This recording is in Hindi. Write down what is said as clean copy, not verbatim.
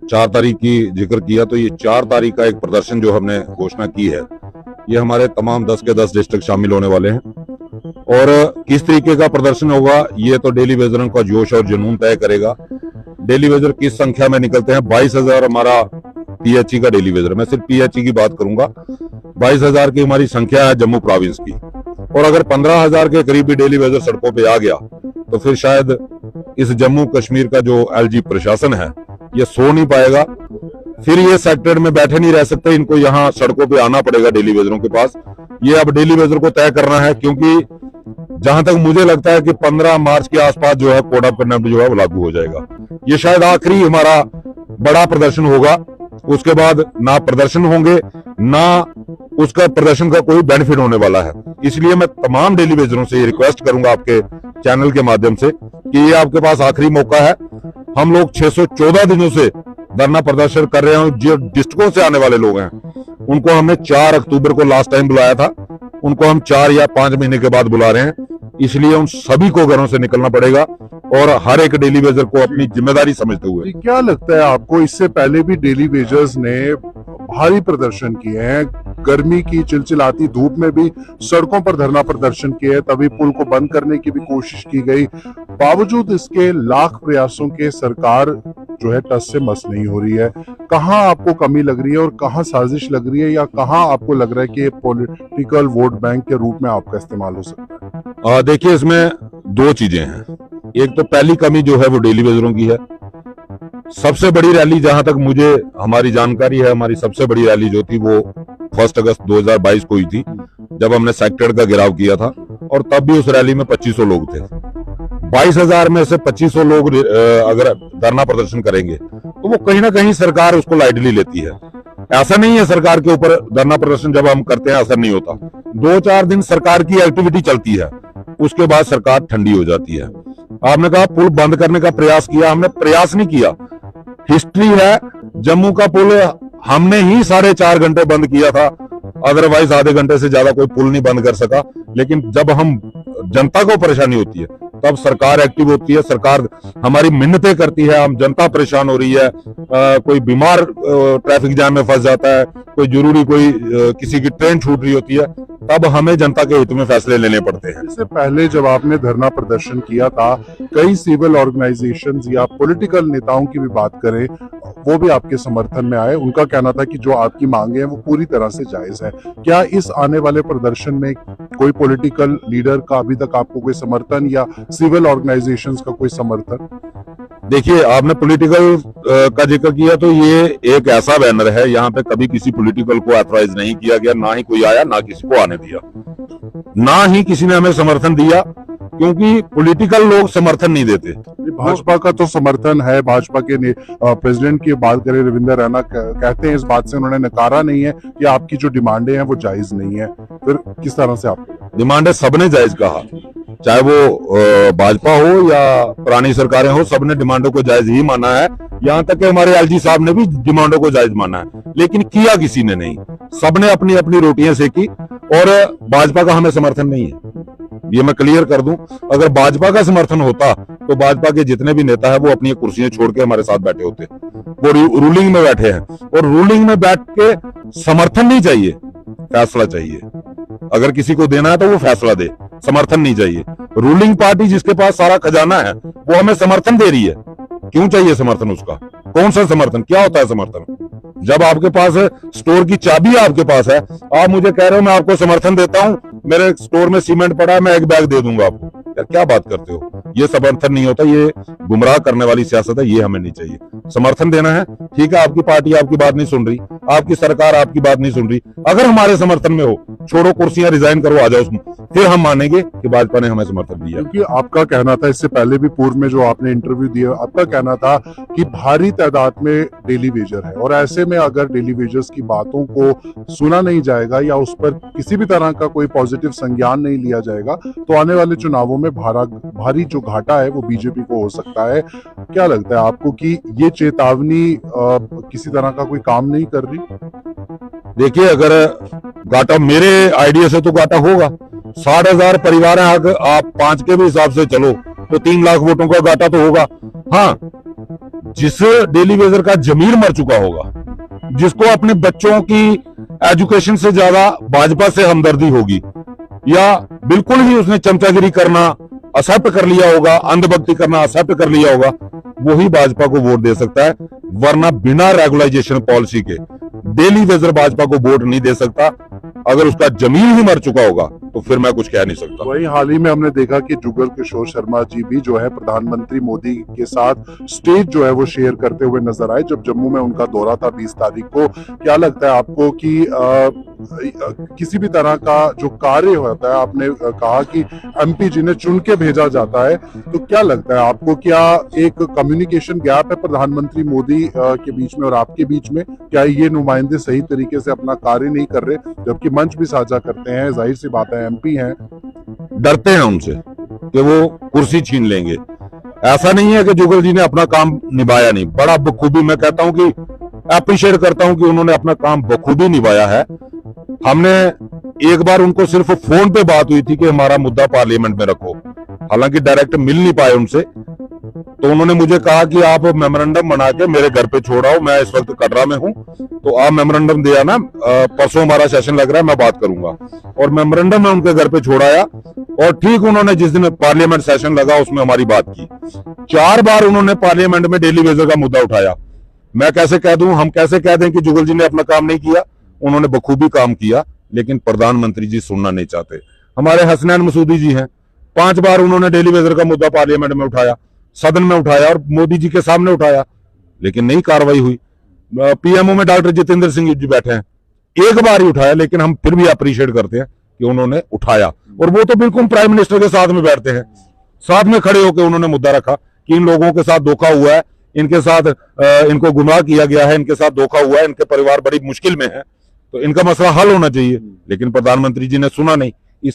4 तारीख की जिक्र किया, तो ये 4 तारीख का एक प्रदर्शन जो हमने घोषणा की है, ये हमारे तमाम 10 के 10 डिस्ट्रिक्ट शामिल होने वाले हैं। और किस तरीके का प्रदर्शन होगा ये तो डेली वेजरों का जोश और जुनून तय करेगा। डेली वेजर किस संख्या में निकलते हैं, 22,000 हमारा पीएचई का डेली वेजर, मैं सिर्फ पीएचई की बात करूंगा, 22,000 की हमारी संख्या है जम्मू प्रोविंस की। और अगर 15,000 के करीब भी डेली वेजर सड़कों पे आ गया तो फिर शायद इस जम्मू कश्मीर का जो एलजी प्रशासन है ये सो नहीं पाएगा। फिर ये सेक्टर में बैठे नहीं रह सकते, इनको यहाँ सड़कों पे आना पड़ेगा डेली वेजरों के पास। ये अब डेली वेजर को तय करना है, क्योंकि जहां तक मुझे लगता है कि 15 मार्च के आसपास जो है कोड ऑफ कंडक्ट जो है वो लागू हो जाएगा। ये शायद आखिरी हमारा बड़ा प्रदर्शन होगा, उसके बाद ना प्रदर्शन होंगे ना उसका प्रदर्शन का कोई बेनिफिट होने वाला है। इसलिए मैं तमाम डेली वेजरों से ये रिक्वेस्ट करूंगा आपके चैनल के माध्यम से कि ये आपके पास आखिरी मौका है। हम लोग 614 दिनों से धरना प्रदर्शन कर रहे हैं। जो डिस्ट्रिक्टों से आने वाले लोग हैं उनको हमने 4 अक्टूबर को लास्ट टाइम बुलाया था, उनको हम 4 या 5 महीने के बाद बुला रहे हैं। इसलिए उन सभी को घरों से निकलना पड़ेगा और हर एक डेली वेजर को अपनी जिम्मेदारी समझते हुए। क्या लगता है आपको, इससे पहले भी डेली वेजर्स ने भारी प्रदर्शन किए हैं, गर्मी की चिलचिलाती धूप में भी सड़कों पर धरना प्रदर्शन किए, तभी पुल को बंद करने की भी कोशिश की गई, बावजूद इसके लाख प्रयासों के सरकार जो है टस से मस नहीं हो रही है। कहाँ आपको कमी लग रही है और कहाँ साजिश लग रही है, या कहाँ आपको लग रहा है कि पॉलिटिकल वोट बैंक के रूप में आपका इस्तेमाल हो सकता है? देखिए, इसमें 2 चीजें हैं। एक तो पहली कमी जो है वो डेली वेजरों की है। सबसे बड़ी रैली जहां तक मुझे हमारी जानकारी है, हमारी सबसे बड़ी रैली जो थी वो 1 अगस्त 2022 को हुई थी, जब हमने सेक्टर का घेराव किया था, और तब भी उस रैली में 2500 लोग थे। 22,000 में से 2500 लोग अगर धरना प्रदर्शन करेंगे तो वो कहीं ना कहीं सरकार उसको लाइटली लेती है। ऐसा नहीं है सरकार के ऊपर धरना प्रदर्शन जब हम करते हैं असर नहीं होता। 2-4 दिन सरकार की एक्टिविटी चलती है, उसके बाद सरकार ठंडी हो जाती है। आपने कहा पुल बंद करने का प्रयास किया, हमने प्रयास नहीं किया। हिस्ट्री है, जम्मू का पुल हमने ही 4.5 घंटे बंद किया था, अदरवाइज आधे घंटे से ज्यादा कोई पुल नहीं बंद कर सका। लेकिन जब हम जनता को परेशानी होती है तब सरकार एक्टिव होती है, सरकार हमारी मिन्नतें करती है, हम जनता परेशान हो रही है, कोई बीमार ट्रैफिक जाम में फंस जाता है, कोई जरूरी किसी की ट्रेन छूट रही होती है, तब हमें जनता के हित में फैसले लेने पड़ते हैं। इससे पहले जब आपने धरना प्रदर्शन किया था, कई सिविल ऑर्गेनाइजेशंस या पॉलिटिकल नेताओं की भी बात करें, वो भी आपके समर्थन में आए। उनका कहना था कि जो आपकी मांगे हैं वो पूरी तरह से जायज है। क्या इस आने वाले प्रदर्शन में कोई पॉलिटिकल लीडर का अभी तक आपको कोई समर्थन या सिविल ऑर्गेनाइजेशंस का कोई समर्थन? देखिए, आपने पॉलिटिकल का जिक्र किया, तो ये एक ऐसा बैनर है, यहाँ पे कभी किसी पॉलिटिकल को ऑथराइज नहीं किया गया, ना ही कोई आया, ना किसी को आने दिया, ना ही किसी ने हमें समर्थन दिया, क्योंकि पॉलिटिकल लोग समर्थन नहीं देते। भाजपा का तो समर्थन है। भाजपा के प्रेसिडेंट की बात करें, रविंद्र रैना कहते हैं, इस बात से उन्होंने नकारा नहीं है कि आपकी जो डिमांडें हैं वो जायज नहीं है। फिर किस तरह से आप डिमांडें सबने जायज कहा, चाहे वो भाजपा हो या पुरानी सरकारें हो, सबने डिमांडों को जायज ही माना है। यहाँ तक कि हमारे एलजी साहब ने भी डिमांडों को जायज माना है, लेकिन किया किसी ने नहीं। सबने अपनी अपनी रोटियां सेकी, और भाजपा का हमें समर्थन नहीं है, ये मैं क्लियर कर दूं। अगर भाजपा का समर्थन होता तो भाजपा के जितने भी नेता है वो अपनी कुर्सियां छोड़ के हमारे साथ बैठे होते। वो रूलिंग में बैठे हैं, और रूलिंग में बैठ के समर्थन नहीं चाहिए, फैसला चाहिए। अगर किसी को देना है तो वो फैसला दे, समर्थन नहीं चाहिए। रूलिंग पार्टी जिसके पास सारा खजाना है वो हमें समर्थन दे रही है, क्यों चाहिए समर्थन उसका? कौन सा समर्थन? क्या होता है समर्थन? जब आपके पास स्टोर की चाबी आपके पास है, आप मुझे कह रहे हो मैं आपको समर्थन देता हूं, मेरे स्टोर में सीमेंट पड़ा है, मैं एक बैग दे दूंगा आपको, यार क्या बात करते हो? ये समर्थन नहीं होता, ये गुमराह करने वाली सियासत है, ये हमें नहीं चाहिए। समर्थन देना है, ठीक है, आपकी पार्टी आपकी बात नहीं सुन रही, आपकी सरकार आपकी बात नहीं सुन रही, अगर हमारे समर्थन में हो, छोड़ो कुर्सियां, रिजाइन करो, आ जाओ उसमें, फिर हम मानेंगे कि भाजपा ने हमें समर्थन दिया। क्योंकि आपका कहना था, इससे पहले भी पूर्व में जो आपने इंटरव्यू दिया, आपका कहना था कि भारी तादाद में डेली वेजर है, और ऐसे में अगर डेली वेजर्स की बातों को सुना नहीं जाएगा या उस पर किसी भी तरह का कोई पॉजिटिव संज्ञान नहीं लिया जाएगा, तो आने वाले चुनावों में भारी जो घाटा है वो बीजेपी को हो सकता है। क्या लगता है आपको कि ये चेतावनी किसी तरह का कोई काम नहीं कर रही? देखिए, अगर घाटा मेरे आइडिया से तो घाटा होगा। 60,000 परिवार हैं, अगर आप 5 के भी हिसाब से चलो तो 3 लाख वोटों का घाटा तो होगा। हाँ, जिस डेली वेजर का जमीर मर चुका होगा, जिसको अपने बच्चों की एजुकेशन से ज्यादा भाजपा से हमदर्दी होगी, या बिल्कुल ही उसने चमचागिरी करना एक्सेप्ट कर लिया होगा, अंधभक्ति करना एक्सेप्ट कर लिया होगा, वही भाजपा को वोट दे सकता है। वरना बिना रेगुलाइजेशन पॉलिसी के डेली वेजर भाजपा को वोट नहीं दे सकता। अगर उसका जमीन ही मर चुका होगा तो फिर मैं कुछ कह नहीं सकता। वहीं हाल ही में हमने देखा कि जुगल किशोर शर्मा जी भी जो है प्रधानमंत्री मोदी के साथ स्टेज जो है वो शेयर करते हुए नजर आए जब जम्मू में उनका दौरा था 20 तारीख को। क्या लगता है आपको कि किसी भी तरह का जो कार्य होता है, आपने कहा कि एमपी जी ने चुन के भेजा जाता है, तो क्या लगता है आपको, क्या एक कम्युनिकेशन गैप है प्रधानमंत्री मोदी के बीच में और आपके बीच में? क्या ये नुमाइंदे सही तरीके से अपना कार्य नहीं कर रहे, जबकि मंच भी साझा करते हैं? जाहिर सी बात है एमपी हैं, डरते हैं उनसे कि वो कुर्सी छीन लेंगे। ऐसा नहीं है कि जुगल जी ने अपना काम निभाया नहीं, बड़ा बखूबी, मैं कहता हूं कि अप्रिशिएट करता हूं कि उन्होंने अपना काम बखूबी निभाया है। हमने एक बार उनको सिर्फ फोन पे बात हुई थी कि हमारा मुद्दा पार्लियामेंट में रखो, हालांकि डायरेक्ट मिल नहीं पाए उनसे, तो उन्होंने मुझे कहा कि आप मेमोरेंडम बना के मेरे घर पे छोड़ाओ, मैं इस वक्त कटरा में हूं, तो आप मेमोरेंडम दिया ना, परसों हमारा सेशन लग रहा है, मैं बात करूंगा। और मेमोरेंडम में उनके घर पे छोड़ाया और ठीक उन्होंने जिस दिन पार्लियामेंट सेशन लगा उसमें हमारी बात की। 4 बार उन्होंने पार्लियामेंट में डेली वेजर का मुद्दा उठाया। मैं कैसे कह दूं, हम कैसे कह दें कि जुगल जी ने अपना काम नहीं किया? उन्होंने बखूबी काम किया, लेकिन प्रधानमंत्री जी सुनना नहीं चाहते। हमारे हसनैन मसूदी जी हैं, 5 बार उन्होंने डेली वेजर का मुद्दा पार्लियामेंट में उठाया, सदन में उठाया और मोदी जी के सामने उठाया, लेकिन नहीं कार्रवाई हुई। पीएमओ में डॉक्टर जितेंद्र सिंह जी बैठे हैं, एक बार ही उठाया, लेकिन हम फिर भी अप्रिशिएट करते हैं कि उन्होंने उठाया। और वो तो बिल्कुल प्राइम मिनिस्टर के साथ में बैठते हैं, साथ में खड़े होकर उन्होंने मुद्दा रखा कि इन लोगों के साथ धोखा हुआ है, इनके साथ इनको गुमराह किया गया है, इनके साथ धोखा हुआ है, इनके परिवार बड़ी मुश्किल में है, तो इनका मसला हल होना चाहिए। लेकिन प्रधानमंत्री जी ने सुना नहीं।